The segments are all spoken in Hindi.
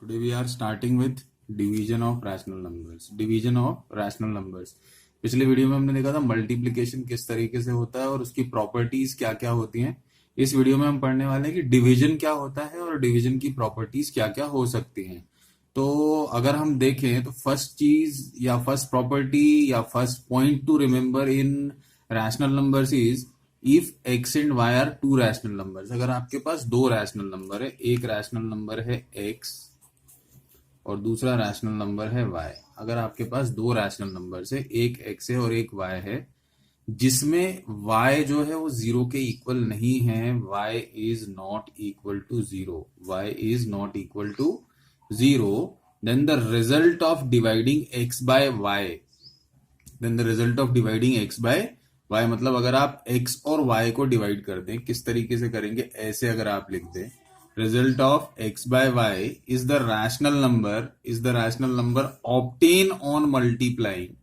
Today we are starting with division of rational numbers. Division of rational numbers. पिछले वीडियो में हमने देखा था मल्टीप्लिकेशन किस तरीके से होता है और उसकी प्रॉपर्टीज क्या क्या होती हैं. इस वीडियो में हम पढ़ने वाले हैं कि डिवीजन क्या होता है और डिवीजन की प्रॉपर्टीज क्या क्या हो सकती हैं. तो अगर हम देखें तो फर्स्ट चीज या फर्स्ट प्रॉपर्टी या first point to remember in rational numbers is if X and Y are two rational numbers. अगर आपके पास दो रैशनल नंबर है, एक रैशनल नंबर है एक्स और दूसरा रैशनल नंबर है y. अगर आपके पास दो रैशनल नंबर है, एक x है और एक y है, जिसमें y जो है वो जीरो के इक्वल नहीं है, y is not equal to zero, y is not equal to zero, then the result of dividing x by y, then the result of dividing x by y मतलब अगर आप x और y को डिवाइड कर दें, किस तरीके से करेंगे, ऐसे अगर आप लिख दें result of x by y is the rational number obtained on multiplying,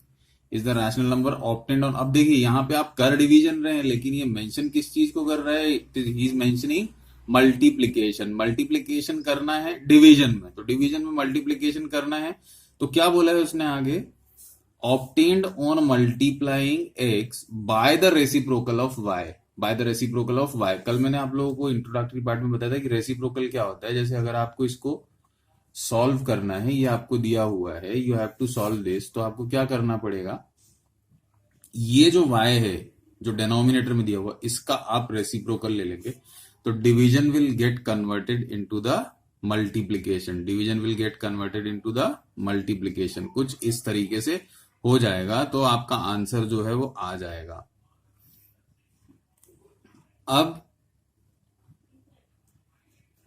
is the rational number obtained on. अब देखिए यहाँ पे आप कर डिवीजन रहे हैं, लेकिन ये मेंशन किस चीज को कर रहा है, he is mentioning multiplication. Multiplication करना है डिवीजन में, तो डिवीजन में मल्टीप्लीकेशन करना है, तो क्या बोला है उसने आगे, obtained on multiplying x by the reciprocal of y, by the reciprocal of y. कल मैंने आप लोगों को इंट्रोडक्टरी पार्ट में बताया था कि रेसिप्रोकल क्या होता है. जैसे अगर आपको इसको सॉल्व करना है, ये आपको दिया हुआ है, you have to solve this, तो आपको क्या करना पड़ेगा, ये जो y है जो डिनोमिनेटर में दिया हुआ, इसका आप रेसिप्रोकल ले लेंगे, तो division will get converted into the multiplication. Division will get converted into the multiplication. कुछ इस तरीके से हो जाएगा, तो आपका आंसर जो है वो आ जाएगा. अब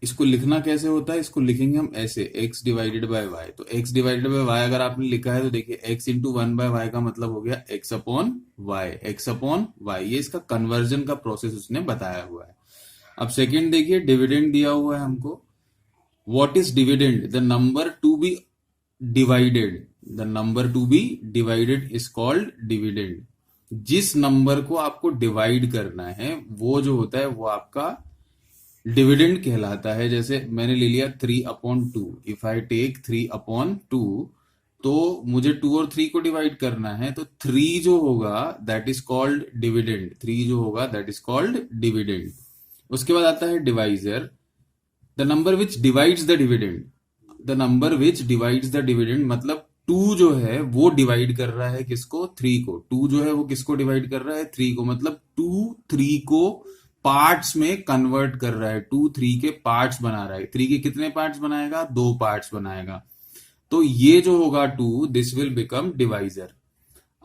इसको लिखना कैसे होता है, इसको लिखेंगे हम ऐसे, x डिवाइडेड बाय y. तो x डिवाइडेड बाय y अगर आपने लिखा है तो देखिए x into one by Y का मतलब हो गया x upon Y, x upon Y. ये इसका कन्वर्जन का प्रोसेस उसने बताया हुआ है. अब सेकंड देखिए, डिविडेंड दिया हुआ है हमको. What is dividend, the number to be divided, the number to be divided is called dividend. जिस नंबर को आपको डिवाइड करना है वो जो होता है वो आपका डिविडेंड कहलाता है. जैसे मैंने ले लिया 3/2, इफ आई टेक 3/2, तो मुझे 2 और 3 को डिवाइड करना है, तो 3 जो होगा दैट इज कॉल्ड डिविडेंड. 3 जो होगा दैट इज कॉल्ड डिविडेंड. उसके बाद आता है divisor, the number which divides the dividend. The number which divides the dividend मतलब 2 जो है वो डिवाइड कर रहा है किसको, 3 को. 2 जो है वो किसको डिवाइड कर रहा है, 3 को. मतलब 2 3 को पार्ट्स में कन्वर्ट कर रहा है, 2 3 के पार्ट्स बना रहा है. 3 के कितने पार्ट्स बनाएगा, 2 पार्ट्स बनाएगा. तो ये जो होगा 2, दिस विल बिकम डिवाइजर.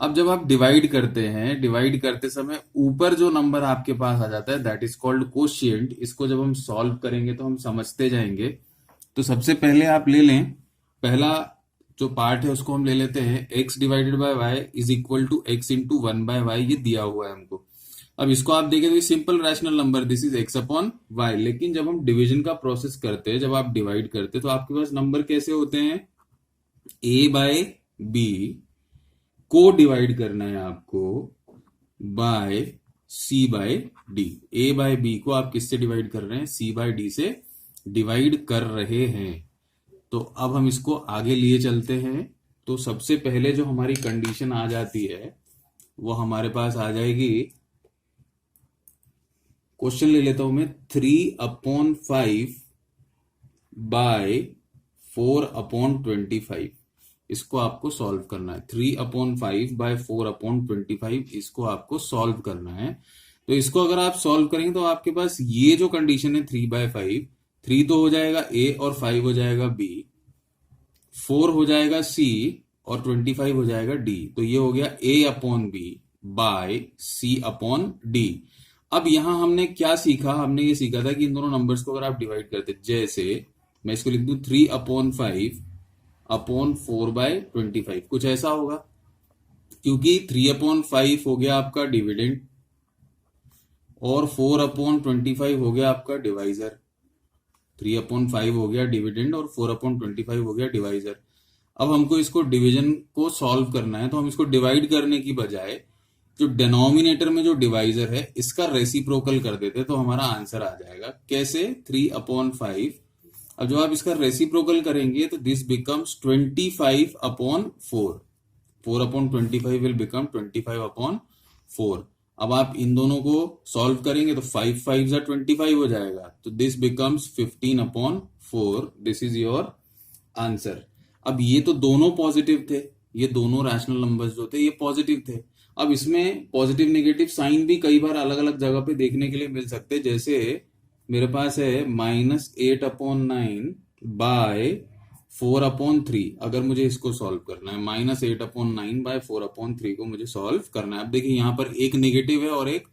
अब जब आप डिवाइड करते हैं, डिवाइड करते समय ऊपर जो नंबर आपके पास आ जाता है दैट इज कॉल्ड कोशिएंट. इसको जब हम सॉल्व करेंगे तो हम समझते जाएंगे. तो सबसे पहले आप ले लें, पहला जो पार्ट है उसको हम ले लेते हैं, x divided by y is equal to x into one by y. ये दिया हुआ है हमको. अब इसको आप देखें तो simple rational number, this is x upon y. लेकिन जब हम डिवीजन का प्रोसेस करते हैं, जब आप डिवाइड करते हैं, तो आपके पास नंबर कैसे होते हैं, a बाय b को डिवाइड करना है आपको by c by d. a by b को आप किससे डिवाइड कर रहे हैं, c बाय d से डिवाइड कर रहे हैं. तो अब हम इसको आगे लिए चलते हैं. तो सबसे पहले जो हमारी कंडीशन आ जाती है वो हमारे पास आ जाएगी, क्वेश्चन ले लेता हूं मैं, 3/5 बाय 4/25. इसको आपको सॉल्व करना है. 3/5 बाय 4/25 इसको आपको सॉल्व करना है. तो इसको अगर आप सॉल्व करेंगे तो आपके पास ये जो कंडीशन है 3/5, 3 तो हो जाएगा a और 5 हो जाएगा b, 4 हो जाएगा c और 25 हो जाएगा d. तो ये हो गया a upon b by c upon d. अब यहां हमने क्या सीखा, हमने ये सीखा था कि इन दोनों नंबर्स को अगर आप डिवाइड करते, जैसे मैं इसको लिख दूं 3/5 अपॉन 4/25, कुछ ऐसा होगा, क्योंकि 3/5 हो गया आपका डिविडेंड और 4/25 हो गया आपका डिवाइजर. 3/5 हो गया डिविडेंड और 4/25 हो गया डिवाइजर. अब हमको इसको डिवीजन को सॉल्व करना है, तो हम इसको डिवाइड करने की बजाय जो डिनोमिनेटर में जो डिवाइजर है इसका रेसिप्रोकल कर देते तो हमारा आंसर आ जाएगा. कैसे, 3/5 अब जब आप इसका रेसिप्रोकल करेंगे तो दिस बिकम्स 25/4, 4/25 विल बिकम 25/4। अब आप इन दोनों को सॉल्व करेंगे तो 5 5 जा 25 हो जाएगा, तो this becomes 15/4। This is your answer. अब ये तो दोनों पॉजिटिव थे, ये दोनों रैशनल नंबर्स जो थे ये पॉजिटिव थे। अब इसमें पॉजिटिव नेगेटिव साइन भी कई बार अलग अलग जगह पे देखने के लिए मिल सकते हैं। जैसे मेरे पास है -8/9 बाय 4/3। अगर मुझे इसको सॉल्व करना है, -8/9 बाय 4/3 को मुझे सॉल्व करना है। अब देखिए यहाँ पर एक नेगेटिव है और एक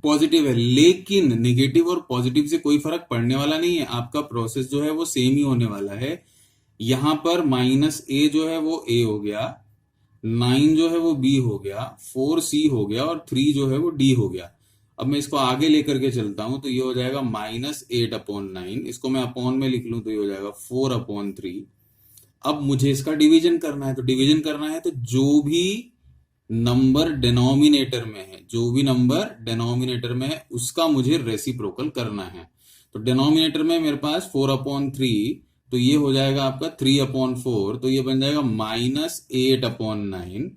पॉजिटिव है, लेकिन नेगेटिव और पॉजिटिव से कोई फर्क पड़ने वाला नहीं है। आपका प्रोसेस जो है वो सेम ही होने वाला है। यहां पर -a जो है वो a हो गया, 9 जो है वो b हो गया, 4c हो गया और 3 जो है वो d हो गया। अब मैं इसको आगे लेकर के चलता हूं तो ये हो जाएगा -8/9। इसको मैं अपॉन में लिख लूं तो ये हो जाएगा 4/3। अब मुझे इसका डिवीजन करना है, तो डिवीजन करना है तो जो भी नंबर डिनोमिनेटर में है, जो भी नंबर डिनोमिनेटर में है उसका मुझे रेसिप्रोकल करना है। तो डिनोमिनेटर में मेरे पास 4/3, तो ये हो जाएगा आपका 3/4, तो ये बन जाएगा -8/9।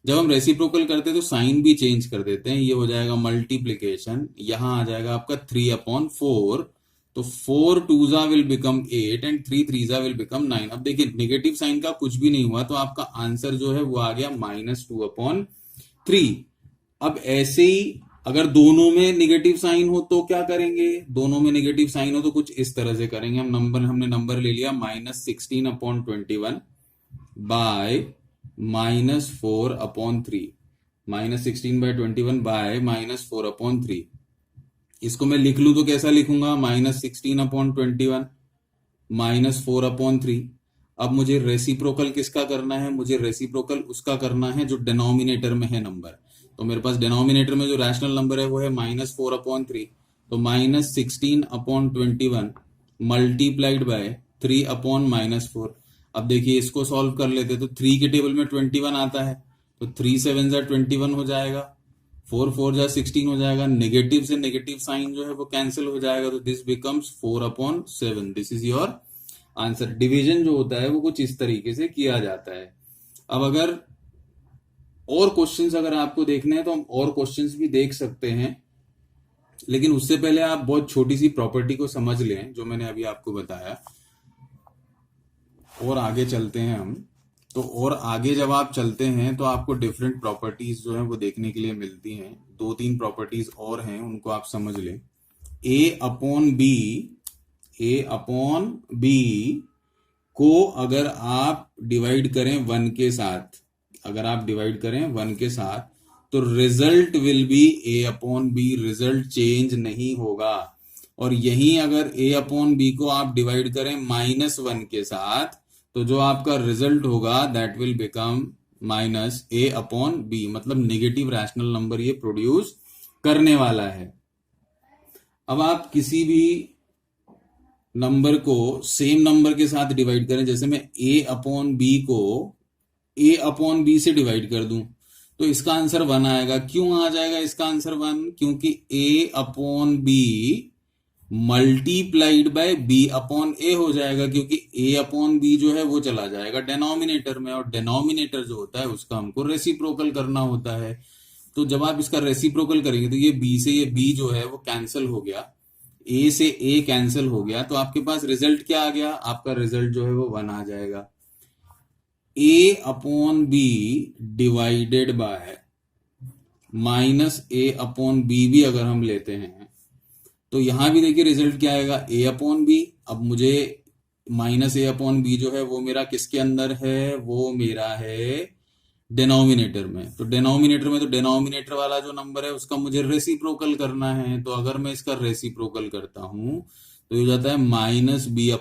जब हम रेसिप्रोकल करते हैं तो साइन भी चेंज कर देते हैं, ये हो जाएगा मल्टीप्लीकेशन, यहां आ जाएगा आपका 3/4। तो 4 2s will become 8 and 3 3s will become 9। अब देखिए नेगेटिव साइन का कुछ भी नहीं हुआ, तो आपका आंसर जो है वो आ गया -2/3। अब ऐसे ही अगर दोनों में नेगेटिव साइन हो तो क्या करेंगे, दोनों में नेगेटिव साइन हो तो कुछ इस तरह से करेंगे। हमने नंबर ले लिया -16/21 बाय -4/3, -16/21 बाय -4/3। इसको मैं लिख लूं तो कैसा लिखूंगा, -16/21 -4/3। अब मुझे रेसिप्रोकल किसका करना है, मुझे रेसिप्रोकल उसका करना है जो डिनोमिनेटर में है नंबर। तो मेरे पास डिनोमिनेटर में जो रैशनल नंबर है वो है -4/3, तो -16/21 मल्टीप्लाइड बाय 3/-4। अब देखिए इसको सॉल्व कर लेते तो 3 के टेबल में 21 आता है, तो 3 7 जा 21 हो जाएगा, 4 4 जा 16 हो जाएगा। नेगेटिव से नेगेटिव साइन जो है वो कैंसिल हो जाएगा, तो this becomes 4/7। This is your answer. Division जो होता है वो कुछ इस तरीके से किया जाता है। अब अगर और क्वेश्चंस अगर आपको देखने हैं तो हम और क्वेश्चंस भी देख सकते हैं, लेकिन उससे पहले आप बहुत छोटी सी प्रॉपर्टी को समझ लें जो मैंने अभी आपको बताया, और आगे चलते हैं हम। तो और आगे जब आप चलते हैं तो आपको डिफरेंट प्रॉपर्टीज जो है वो देखने के लिए मिलती हैं। 2-3 प्रॉपर्टीज और हैं, उनको आप समझ लें। a/b को अगर आप डिवाइड करें 1 के साथ, अगर आप डिवाइड करें 1 के साथ, तो result will be a/b। Result change नहीं होगा। और यहीं अगर a/b को आप डिवाइड करें -1 के साथ, तो जो आपका रिजल्ट होगा दैट विल बिकम -a/b। मतलब नेगेटिव रैशनल नंबर ये प्रोड्यूस करने वाला है। अब आप किसी भी नंबर को सेम नंबर के साथ डिवाइड करें, जैसे मैं a/b को a/b से डिवाइड कर दूं तो इसका आंसर 1 आएगा। क्यों आ जाएगा इसका आंसर 1? क्योंकि a/b मल्टीप्लाइड बाय b/a हो जाएगा, क्योंकि a/b जो है वो चला जाएगा डिनोमिनेटर में, और डिनोमिनेटर जो होता है उसका हमको रेसिप्रोकल करना होता है। तो जब आप इसका रेसिप्रोकल करेंगे तो ये b से ये b जो है वो कैंसिल हो गया, a से a कैंसिल हो गया, तो आपके पास रिजल्ट क्या आ गया, आपका रिजल्ट जो है वो 1 आ जाएगा। a/b डिवाइडेड बाय -a/b भी अगर हम लेते हैं तो यहां भी देखिए रिजल्ट क्या आएगा, a/b। अब मुझे -a/b जो है वो मेरा किसके अंदर है, वो मेरा है डिनोमिनेटर में। तो डिनोमिनेटर में तो डिनोमिनेटर वाला जो नंबर है उसका मुझे रेसिप्रोकल करना है। तो अगर मैं इसका रेसिप्रोकल करता हूं तो ये हो जाता है -b/a।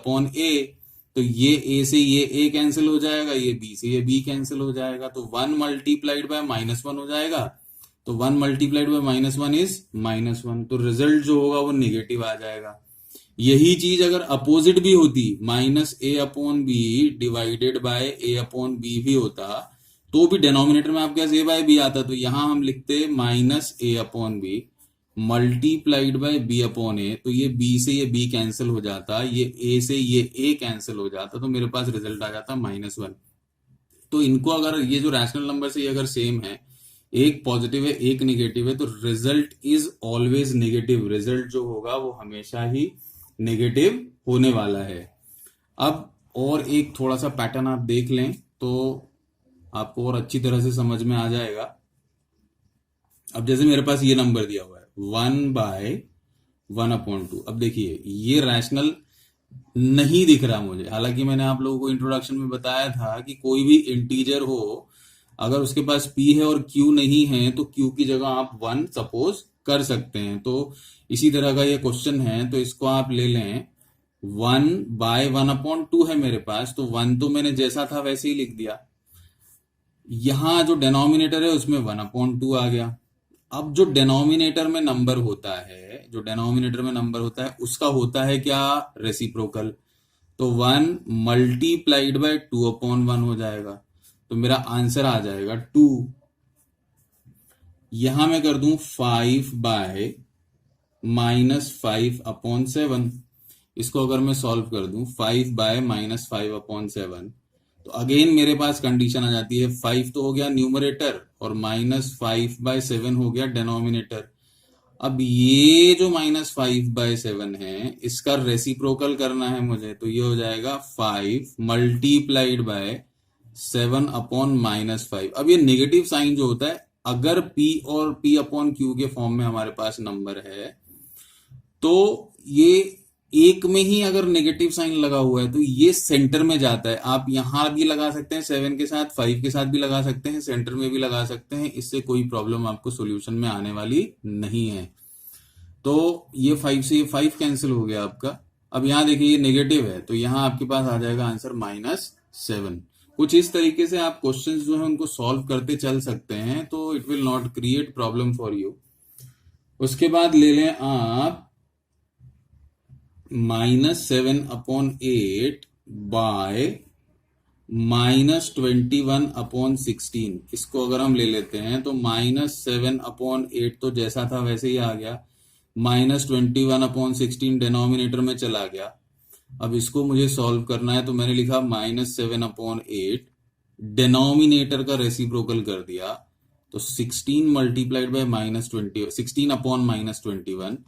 तो ये a से ये a कैंसिल हो जाएगा, ये b से ये b कैंसिल हो जाएगा, तो 1 मल्टीप्लाइड बाय -1 हो जाएगा। तो 1 मल्टीप्लाइड बाय -1 इज -1, तो रिजल्ट जो होगा वो नेगेटिव आ जाएगा। यही चीज अगर अपोजिट भी होती, -a/b डिवाइडेड बाय a/b भी होता, तो भी डिनोमिनेटर में आपके पास a/b आता, तो यहां हम लिखते -a/b multiplied by B upon A, तो ये बी से ये बी कैंसिल हो जाता, ये ए से ये ए कैंसिल हो जाता, तो मेरे पास रिजल्ट आ जाता -1। तो इनको अगर ये जो रैशनल नंबर से ये अगर सेम है, एक पॉजिटिव है एक निगेटिव है, तो result is always negative. Result जो होगा वो हमेशा ही नेगेटिव होने वाला है। अब और एक थोड़ा सा पैटर्न आप देख लें तो आपको और अच्छी तरह से समझ में आ जाएगा। अब जैसे मेरे पास ये नंबर दिया हुआ है 1/1/2। अब देखिए ये रैशनल नहीं दिख रहा मुझे, हालांकि मैंने आप लोगों को इंट्रोडक्शन में बताया था कि कोई भी इंटीजर हो, अगर उसके पास p है और q नहीं है तो q की जगह आप 1 सपोज कर सकते हैं। तो इसी तरह का ये क्वेश्चन है, तो इसको आप ले लें 1/1/2 है मेरे पास, तो 1 तो मैंने जैसा था वैसे ही लिख दिया। यहां जो डिनोमिनेटर है उसमें 1/2 आ गया। अब जो डिनोमिनेटर में नंबर होता है, जो डिनोमिनेटर में नंबर होता है उसका होता है क्या, रेसिप्रोकल। तो 1 मल्टीप्लाइड बाय 2/1 हो जाएगा, तो मेरा आंसर आ जाएगा 2। यहां मैं कर दूं 5/-5/7। इसको अगर मैं सॉल्व कर दूं 5/-5/7, तो अगेन मेरे पास कंडीशन आ जाती है, 5 तो हो गया न्यूमरेटर और -5/7 हो गया डिनोमिनेटर। अब ये जो -5/7 है इसका रेसिप्रोकल करना है मुझे, तो ये हो जाएगा 5 मल्टीप्लाइड बाय 7/-5। अब ये नेगेटिव साइन जो होता है, अगर p और p/q के फॉर्म में हमारे पास नंबर है, तो ये एक में ही अगर नेगेटिव साइन लगा हुआ है तो ये सेंटर में जाता है। आप यहां भी लगा सकते हैं 7 के साथ, 5 के साथ भी लगा सकते हैं, सेंटर में भी लगा सकते हैं, इससे कोई प्रॉब्लम आपको सॉल्यूशन में आने वाली नहीं है। तो ये 5 से ये 5 कैंसिल हो गया आपका। अब यहां देखिए ये नेगेटिव है, तो यहां आपके पास आ जाएगा आंसर -7। कुछ इस तरीके से आप क्वेश्चंस जो है उनको सॉल्व करते चल सकते हैं, तो it will not create problem for you. उसके बाद ले लें आप -7/8 बाय -21/16। इसको अगर हम ले लेते हैं तो -7/8 तो जैसा था वैसे ही आ गया, -21/16 डिनोमिनेटर में चला गया। अब इसको मुझे सॉल्व करना है, तो मैंने लिखा -7/8, डिनोमिनेटर का रेसिप्रोकल कर दिया, तो 16 मल्टीप्लाइड बाय -20, 16/-21,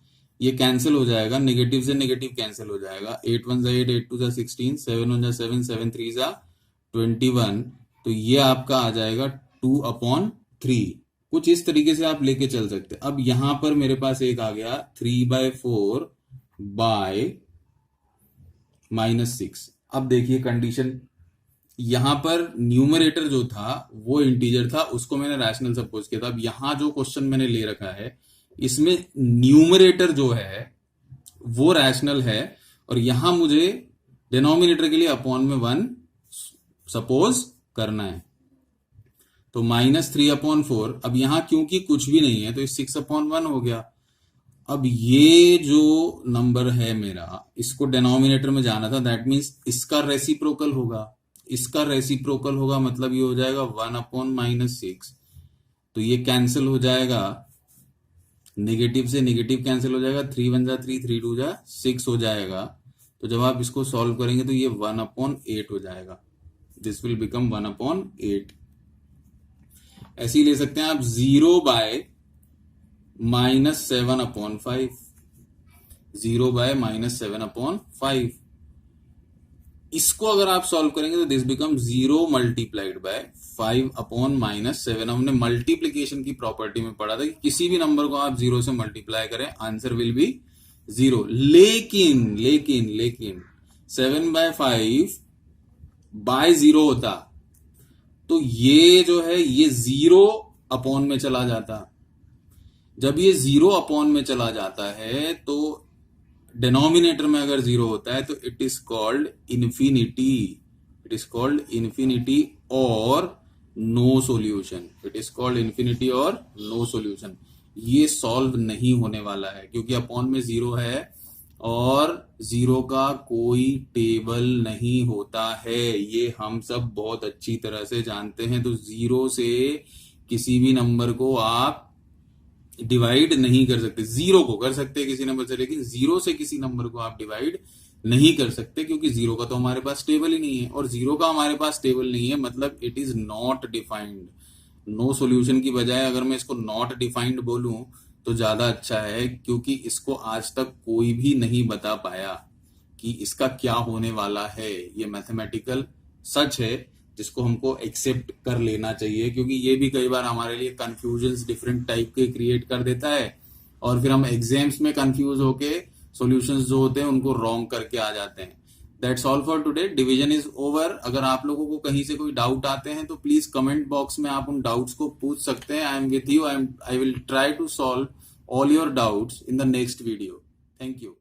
ये कैंसिल हो जाएगा, नेगेटिव से नेगेटिव कैंसिल हो जाएगा। 8 1 8, 8 2 16, 7 1 7, 7 3 21, तो ये आपका आ जाएगा 2/3। कुछ इस तरीके से आप लेके चल सकते हैं। अब यहां पर मेरे पास एक आ गया 3/4 बाय -6। अब देखिए कंडीशन, यहां पर न्यूमरेटर जो था वो इंटीजर था, उसको मैंने रैशनल सपोज किया था। अब यहां जो क्वेश्चन मैंने ले रखा है इसमें न्यूमरेटर जो है वो रैशनल है, और यहां मुझे डिनोमिनेटर के लिए अपॉन में 1 सपोज करना है, तो -3/4। अब यहां क्योंकि कुछ भी नहीं है तो 6/1 हो गया। अब ये जो नंबर है मेरा, इसको डिनोमिनेटर में जाना था, दैट मीन्स इसका रेसिप्रोकल होगा। इसका रेसिप्रोकल होगा मतलब ये हो जाएगा 1/-6, तो ये कैंसिल हो जाएगा, नेगेटिव से नेगेटिव कैंसिल हो जाएगा, 3 1 3, 3 2 6 हो जाएगा। तो जब आप इसको सॉल्व करेंगे तो ये 1/8 हो जाएगा, दिस विल बिकम 1/8। ऐसे ही ले सकते हैं आप 0/-7/5, 0/-7/5। इसको अगर आप सॉल्व करेंगे तो दिस बिकम 0 मल्टीप्लाइड बाय 5/-7। हमने मल्टीप्लीकेशन की प्रॉपर्टी में पढ़ा था कि किसी भी नंबर को आप 0 से मल्टीप्लाई करें, आंसर विल बी 0। लेकिन लेकिन लेकिन 7/5/0 होता तो ये जो है ये 0/, में चला जाता। जब ये 0/, में चला जाता है तो डिनोमिनेटर में अगर 0 होता है तो it is called infinity. It is called infinity और no solution. It is called infinity और नो सॉल्यूशन। ये सॉल्व नहीं होने वाला है क्योंकि अपॉन में 0 है और 0 का कोई टेबल नहीं होता है, ये हम सब बहुत अच्छी तरह से जानते हैं। तो 0 से किसी भी नंबर को आप डिवाइड नहीं कर सकते। जीरो को कर सकते हैं किसी नंबर से, लेकिन जीरो से किसी नंबर को आप डिवाइड नहीं कर सकते, क्योंकि जीरो का तो हमारे पास टेबल ही नहीं है, और जीरो का हमारे पास टेबल नहीं है मतलब it is not defined. No solution की बजाय अगर मैं इसको नॉट डिफाइंड बोलूं तो ज्यादा अच्छा है, क्योंकि इसको आज तक कोई भी नहीं बता पाया कि इसका क्या होने वाला है। ये मैथमेटिकल सच है जिसको हमको एक्सेप्ट कर लेना चाहिए, क्योंकि ये भी कई बार हमारे लिए कंफ्यूजन्स डिफरेंट टाइप के क्रिएट कर देता है, और फिर हम एग्जाम्स में कंफ्यूज होके सॉल्यूशंस जो होते हैं उनको रॉन्ग करके आ जाते हैं। That's all for today, division is over. अगर आप लोगों को कहीं से कोई डाउट आते हैं तो प्लीज कमेंट बॉक्स में आप उन डाउट्स को पूछ सकते हैं। I am with you, I will try to solve all your doubts in the next video. Thank you.